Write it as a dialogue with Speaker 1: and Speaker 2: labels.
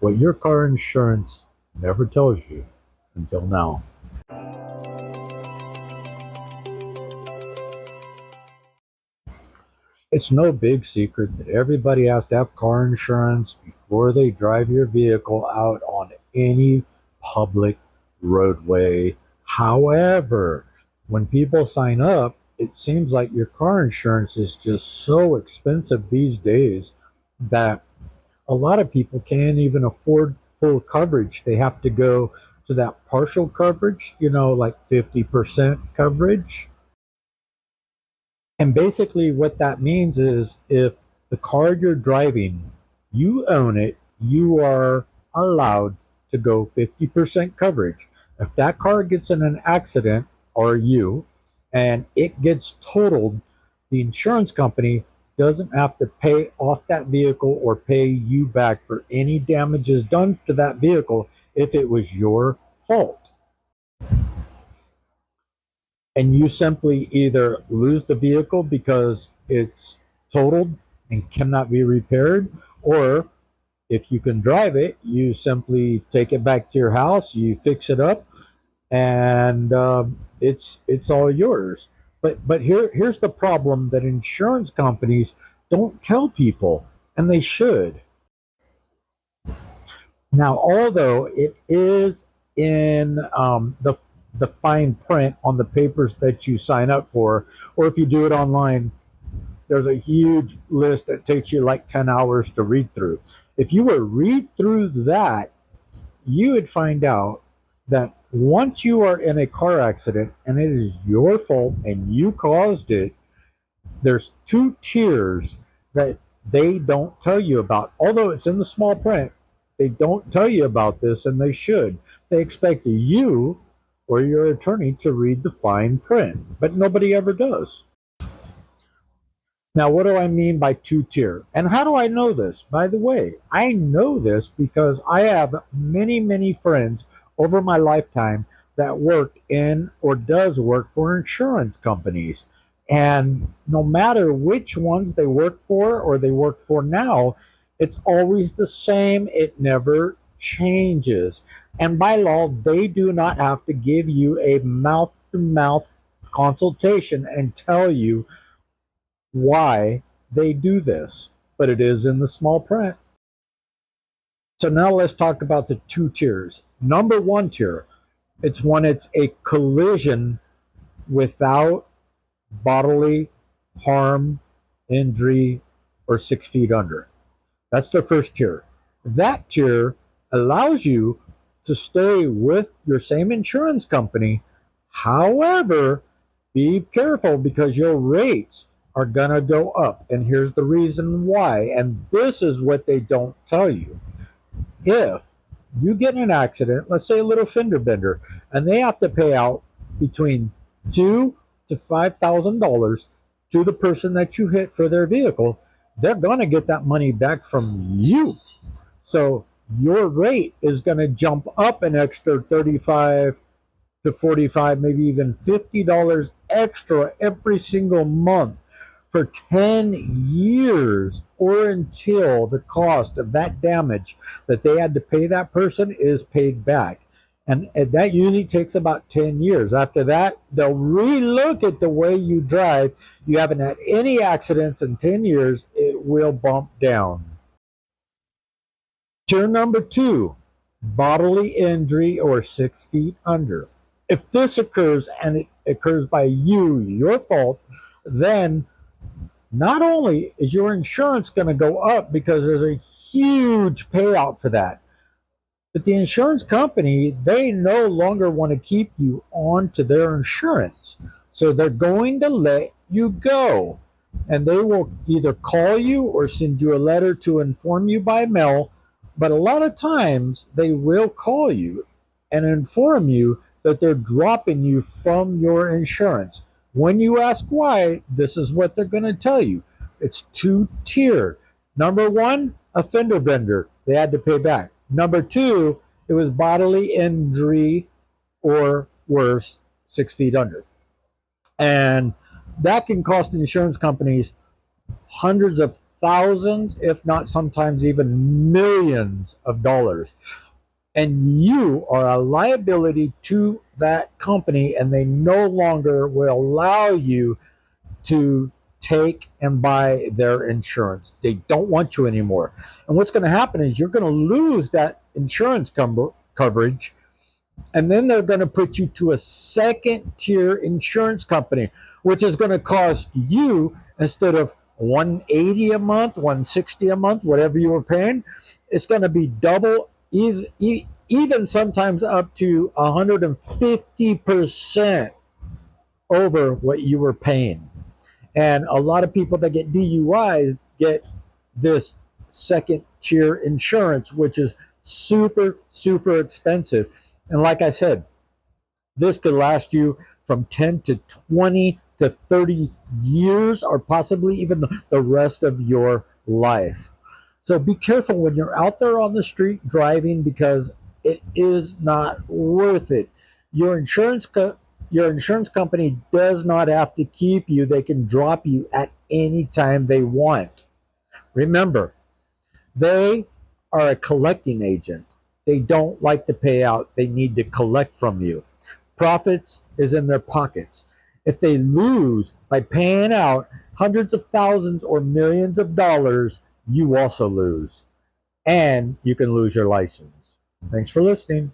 Speaker 1: what your car insurance never tells you until now. It's no big secret that everybody has to have car insurance before they drive your vehicle out on any public roadway. However, when people sign up, it seems like your car insurance is just so expensive these days that a lot of people can't even afford full coverage. They have to go to that partial coverage, like 50% coverage. And basically, what that means is if the car you're driving, you own it, you are allowed to go 50% coverage. If that car gets in an accident, or you, and it gets totaled, the insurance company doesn't have to pay off that vehicle or pay you back for any damages done to that vehicle if it was your fault. And you simply either lose the vehicle because it's totaled and cannot be repaired, or if you can drive it, you simply take it back to your house, you fix it up, and it's all yours. But here's the problem that insurance companies don't tell people, and they should. Now, although it is in the fine print on the papers that you sign up for, or if you do it online, there's a huge list that takes you like 10 hours to read through. If you were to read through that, you would find out that once you are in a car accident and it is your fault and you caused it, there's two tiers that they don't tell you about. Although it's in the small print, they don't tell you about this, and they should. They expect you or your attorney to read the fine print, but nobody ever does. Now, what do I mean by two-tier? And how do I know this? By the way, I know this because I have many, many friends over my lifetime that work in or does work for insurance companies. And no matter which ones they work for or they work for now, it's always the same. It never changes. And by law, they do not have to give you a mouth-to-mouth consultation and tell you why they do this, but it is in the small print. So now let's talk about the two tiers. Number one tier, it's when it's a collision without bodily harm, injury, or 6 feet under. That's the first tier. That tier allows you to stay with your same insurance company. However, be careful because your rates are going to go up. And here's the reason why. And this is what they don't tell you. If you get in an accident, let's say a little fender bender, and they have to pay out between $2,000 to $5,000 to the person that you hit for their vehicle, they're going to get that money back from you. So your rate is going to jump up an extra 35 to 45, maybe even $50 extra every single month for 10 years, or until the cost of that damage that they had to pay that person is paid back. And that usually takes about 10 years. After that, they'll relook at the way you drive. You haven't had any accidents in 10 years, it will bump down. Tier number two, bodily injury or 6 feet under. If this occurs and it occurs by you, your fault, then not only is your insurance going to go up because there's a huge payout for that, but the insurance company, they no longer want to keep you on to their insurance. So they're going to let you go. And they will either call you or send you a letter to inform you by mail. But a lot of times they will call you and inform you that they're dropping you from your insurance. When you ask why, this is what they're going to tell you. It's two-tier. Number one, a fender bender. They had to pay back. Number two, it was bodily injury or worse, 6 feet under. And that can cost insurance companies hundreds of thousands, if not sometimes even millions of dollars. And you are a liability to that company, and they no longer will allow you to take and buy their insurance. They don't want you anymore. And what's going to happen is you're going to lose that insurance coverage, and then they're going to put you to a second tier insurance company, which is going to cost you, instead of 180 a month, 160 a month, whatever you were paying, it's going to be double, even sometimes up to 150% over what you were paying. And a lot of people that get DUIs get this second tier insurance, which is super, super expensive. And like I said, this could last you from 10 to 20 to 30 years, or possibly even the rest of your life. So be careful when you're out there on the street driving, because it is not worth it. Your your insurance company does not have to keep you. They can drop you at any time they want. Remember, they are a collecting agent. They don't like to pay out. They need to collect from you. Profits is in their pockets. If they lose by paying out hundreds of thousands or millions of dollars, you also lose. And you can lose your license. Thanks for listening.